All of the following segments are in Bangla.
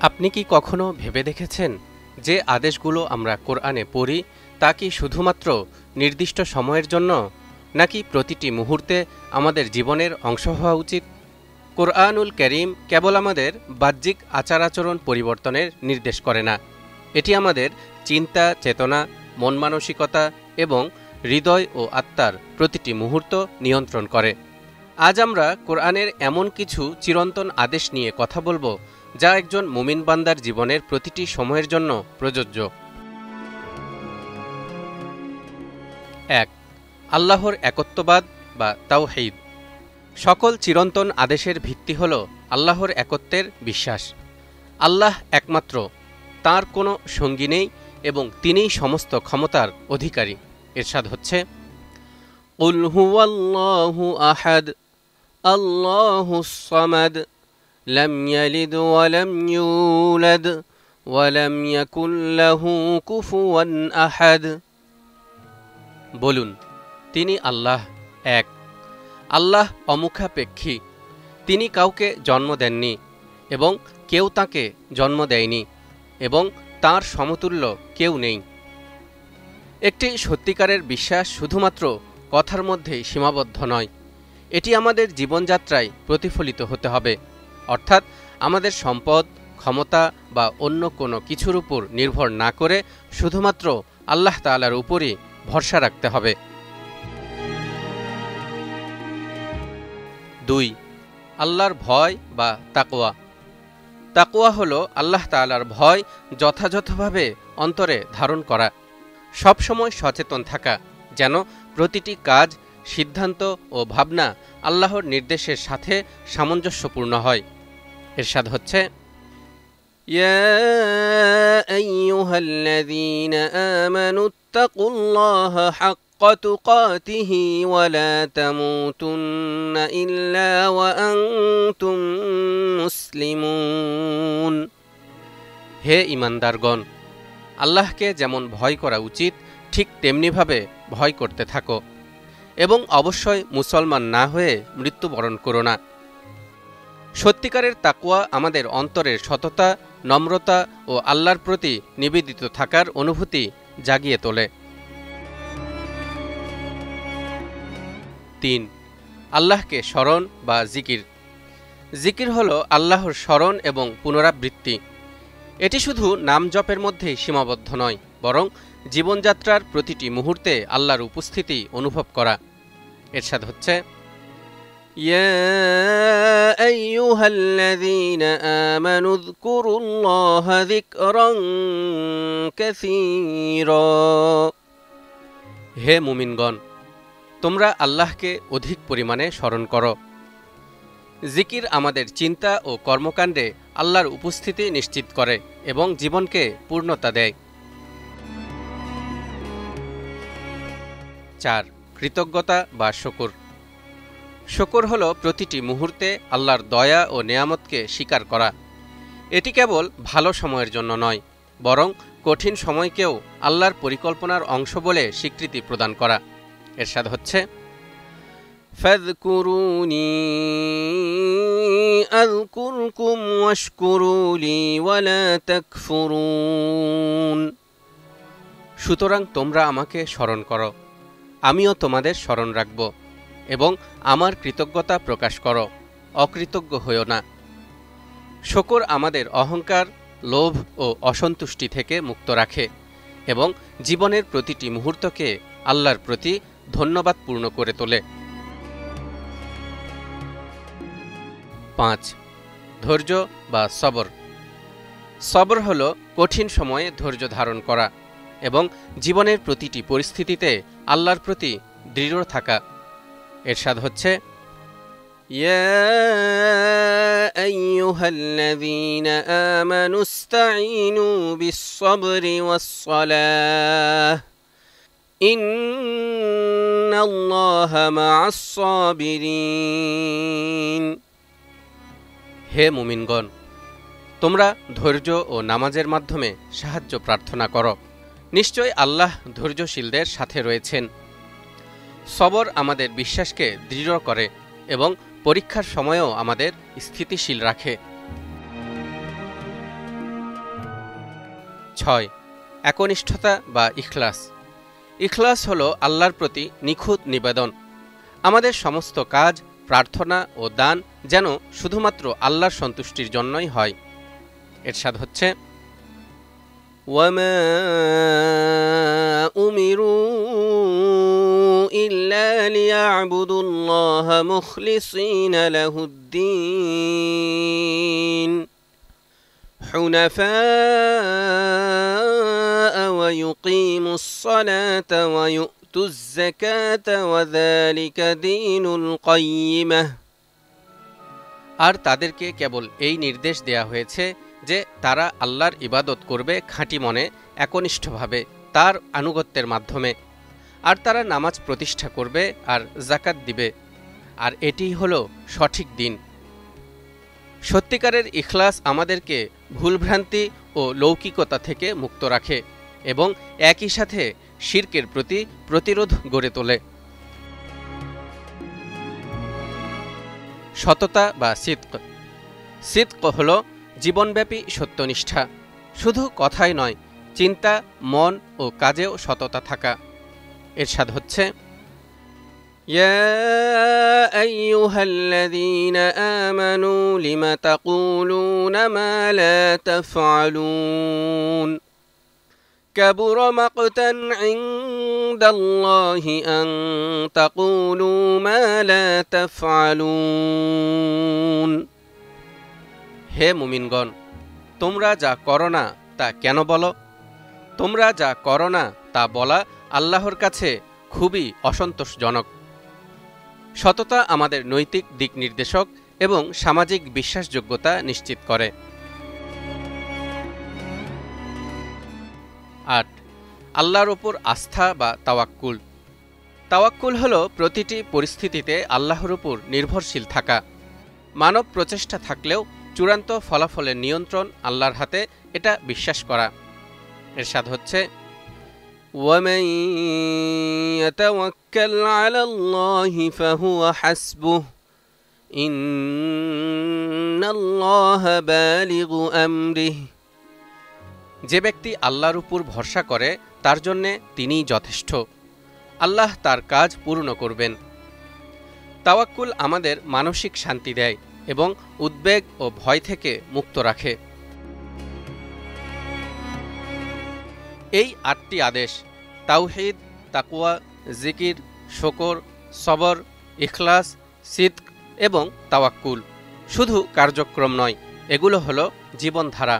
আপনি কি কখনো ভেবে দেখেছেন যে আদেশগুলো আমরা কোরআনে পড়ি তা কি শুধুমাত্র নির্দিষ্ট সময়ের জন্য, নাকি প্রতিটি মুহূর্তে আমাদের জীবনের অংশ হওয়া উচিত? কোরআনুল কারীম কেবল আমাদের বাহ্যিক আচার আচরণ পরিবর্তনের নির্দেশ করে না, এটি আমাদের চিন্তা, চেতনা, মন মানসিকতা এবং হৃদয় ও আত্মার প্রতিটি মুহূর্ত নিয়ন্ত্রণ করে। আজ আমরা কোরআনের এমন কিছু চিরন্তন আদেশ নিয়ে কথা বলবো যা একজন মুমিন বান্দার জীবনের প্রতিটি সময়ের জন্য প্রযোজ্য। ১. আল্লাহর একত্ববাদ বা তাওহীদ। সকল চিরন্তন আদেশের ভিত্তি হল আল্লাহর একত্বের বিশ্বাস। আল্লাহ একমাত্র, তার কোনো সঙ্গী নেই এবং তিনিই সমস্ত ক্ষমতার অধিকারী। ইরশাদ হচ্ছে, কুল হুয়াল্লাহু আহাদ আল্লাহুস সামাদ লাম ইয়ালিদ ওয়া লাম ইউলাদ ওয়া লাম ইয়াকুল লাহু কুফুয়ান আহাদ। বলুন, তিনি আল্লাহ এক। আল্লাহ অমুখাপেক্ষী, তিনি কাউকে জন্ম দেননি এবং কেউ তাকে জন্ম দেয়নি এবং তার সমতুল্য কেউ নেই। একটি সত্যিকারের বিশ্বাস শুধুমাত্র কথার মধ্যেই সীমাবদ্ধ নয়, এটি আমাদের জীবনযাত্রায় প্রতিফলিত হতে হবে। অর্থাৎ আমাদের সম্পদ, ক্ষমতা বা অন্য কোনো কিছুর উপর নির্ভর না করে শুধুমাত্র আল্লাহ তাআলার উপরই ভরসা রাখতে হবে। ২. আল্লাহর ভয় বা তাকওয়া। তাকওয়া হল আল্লাহ তাআলার ভয় যথাযথভাবে অন্তরে ধারণ করা, সবসময় সচেতন থাকা যেন প্রতিটি কাজ, সিদ্ধান্ত ও ভাবনা আল্লাহর নির্দেশের সাথে সামঞ্জস্যপূর্ণ হয়। ইরশাদ হচ্ছে, ইয়া আইয়ুহাল্লাযীনা আমানুত্তাকুল্লাহা হাক্কা তুকাতিহি ওয়া লা তামুতুন্না ইল্লা ওয়া আনতুম মুসলিমুন। হে ঈমানদারগণ, আল্লাহকে যেমন ভয় করা উচিত ঠিক তেমনিভাবে ভয় করতে থাকো এবং অবশ্যই মুসলমান না হয়ে মৃত্যুবরণ করো না। সত্যিকারের তাকওয়া আমাদের অন্তরের সততা, নম্রতা ও আল্লাহর প্রতি নিবেদিত থাকার অনুভূতি জাগিয়ে তোলে। ৩. আল্লাহকে স্মরণ বা জিকির। জিকির হল আল্লাহর স্মরণ এবং পুনরাবৃত্তি। এটি শুধু নাম জপের মধ্যেই সীমাবদ্ধ নয়, বরং জীবনযাত্রার প্রতিটি মুহূর্তে আল্লাহর উপস্থিতি অনুভব করা। ইরশাদ হচ্ছে, ইয়া আইয়ুহাল্লাযীনা আমানু যকুরুল্লাহা যিকরান কাসীরা। হে মুমিনগণ, তোমরা আল্লাহকে অধিক পরিমাণে স্মরণ করো। জিকির আমাদের চিন্তা ও কর্মকাণ্ডে আল্লাহর উপস্থিতি নিশ্চিত করে এবং জীবনকে পূর্ণতা দেয়। ৪. কৃতজ্ঞতা বা শুকর। শুকর হল প্রতিটি মুহূর্তে আল্লাহর দয়া ও নেয়ামতকে স্বীকার করা। এটি কেবল ভালো সময়ের জন্য নয়, বরং কঠিন সময়কেও আল্লাহর পরিকল্পনার অংশ বলে স্বীকৃতি প্রদান করা। ইরশাদ হচ্ছে, ফাযকুরুনি আযকুরকুম ওয়াশকুরু লি ওয়া লা তাকফুরুন। সুতরাং তোমরা আমাকে স্মরণ করো, আমিও তোমাদের স্মরণ রাখব, এবং আমার কৃতজ্ঞতা প্রকাশ করো, অকৃতজ্ঞ হইও না। শুকর আমাদের অহংকার, লোভ ও অসন্তুষ্টি থেকে মুক্ত রাখে এবং জীবনের প্রতিটি মুহূর্তকে আল্লাহর প্রতি ধন্যবাদপূর্ণ করে তোলে। ৫. ধৈর্য বা সবর। সবর হল কঠিন সময়ে ধৈর্য ধারণ করা এবং জীবনের প্রতিটি পরিস্থিতিতে আল্লাহর প্রতি দৃঢ় থাকা। ইরশাদ হচ্ছে, ইয়া আইয়ুহাল্লাযীনা আমানুস্তাঈনু বিস-সাবরি ওয়াস-সালাহ ইন্নাল্লাহা মা'আস-সাবিরিন। হে মুমিনগণ, তোমরা ধৈর্য ও নামাজের মাধ্যমে সাহায্য প্রার্থনা করো, নিশ্চয় আল্লাহ ধৈর্যশীলদের সাথে রয়েছেন। সবর আমাদের বিশ্বাসকে দৃঢ় করে এবং পরীক্ষার সময়েও আমাদের স্থিতিশীল রাখে। 6. একনিষ্ঠতা বা ইখলাস। ইখলাস হল আল্লাহর প্রতি নিখুঁত নিবেদন। আমাদের সমস্ত কাজ, প্রার্থনা ও দান যেন শুধুমাত্র আল্লাহর সন্তুষ্টির জন্যই হয়। এরশাদ হচ্ছে, ওয়ামা উমিরু ইল্লা লিয়া'বুদুল্লাহা মুখলিসিনা লাহুদ্দীন হুনাফা'a ওয়া ইউকিমুস সালাতা ওয়া ইউতুজ যাকাতা ওয়া যালিকা দীনুল কাইয়্যিমাহ। আর তাদেরকে কেবল এই নির্দেশ দেয়া হয়েছে যে তারা আল্লাহর ইবাদত করবে খাঁটি মনে, একনিষ্ঠভাবে, তার আনুগত্যের মাধ্যমে। আর তারা নামাজ প্রতিষ্ঠা করবে আর যাকাত দিবে, আর এটিই হলো সঠিক দিন। সত্যিকারের ইখলাস আমাদেরকে ভুলভ্রান্তি ও লৌকিকতা থেকে মুক্ত রাখে এবং একই সাথে শিরকের প্রতি প্রতিরোধ গড়ে তোলে। সততা বা সিদক। সিদক হল জীবনব্যাপী সত্যনিষ্ঠা, শুধু কথাই নয়, চিন্তা, মন ও কাজেও সততা থাকা। এরশাদ হচ্ছে, ইয়া আইয়ুহাল্লাযীনা আমানু লিমা তাকুলুনা মা লা তাফআলুন কাবুরা মাকতান ইনদাল্লাহি আন তাকুলু মা লা তাফআলুন। হে মুমিনগণ, তোমরা যা করো না তা কেন বলো? তোমরা যা করো না তা বলা আল্লাহর কাছে খুবই অসন্তোষজনক। সততা আমাদের নৈতিক দিক নির্দেশক এবং সামাজিক বিশ্বাসযোগ্যতা নিশ্চিত করে। 8. আল্লাহর উপর আস্থা বা তাওয়াক্কুল। তাওয়াক্কুল হল প্রতিটি পরিস্থিতিতে আল্লাহর উপর নির্ভরশীল থাকা। মানব প্রচেষ্টা থাকলেও চূড়ান্ত ফলাফলের নিয়ন্ত্রণ আল্লাহর হাতে, এটা বিশ্বাস করা। এরশাদ হচ্ছে, ওয়ামান ইয়াতাওয়াক্কাল আলাল্লাহি ফাহুয়া হাসবুহ ইন্নাল্লাহা বালিগু আমরিহি। যে ব্যক্তি আল্লাহর উপর ভরসা করে তার জন্যে তিনিই যথেষ্ট। আল্লাহ তার কাজ পূর্ণ করবেন। তাওয়াক্কুল আমাদের মানসিক শান্তি দেয় এবং উদ্বেগ ও ভয় থেকে মুক্ত রাখে। এই 8টি আদেশ তাওহীদ, তাকওয়া, জিকির, শুকর, সবর, ইখলাস, সিদক এবং তাওয়াক্কুল শুধু কার্যক্রম নয়, এগুলো হলো জীবনধারা।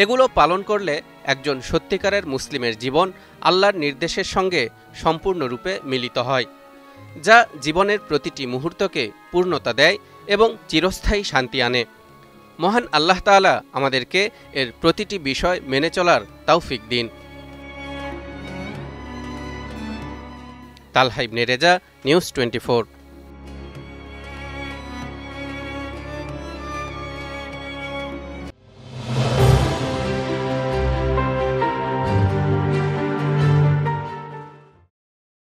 এগুলো পালন করলে একজন সত্যিকারের মুসলিমের জীবন আল্লাহর নির্দেশের সঙ্গে সম্পূর্ণরূপে মিলিত হয়, যা জীবনের প্রতিটি মুহূর্তকে পূর্ণতা দেয় এবং চিরস্থায়ী শান্তি আনে। মহান আল্লাহ তাআলা আমাদেরকে এর প্রতিটি বিষয় মেনে চলার তৌফিক দিন। তালহা ইবনে রেজা, নিউজ 24।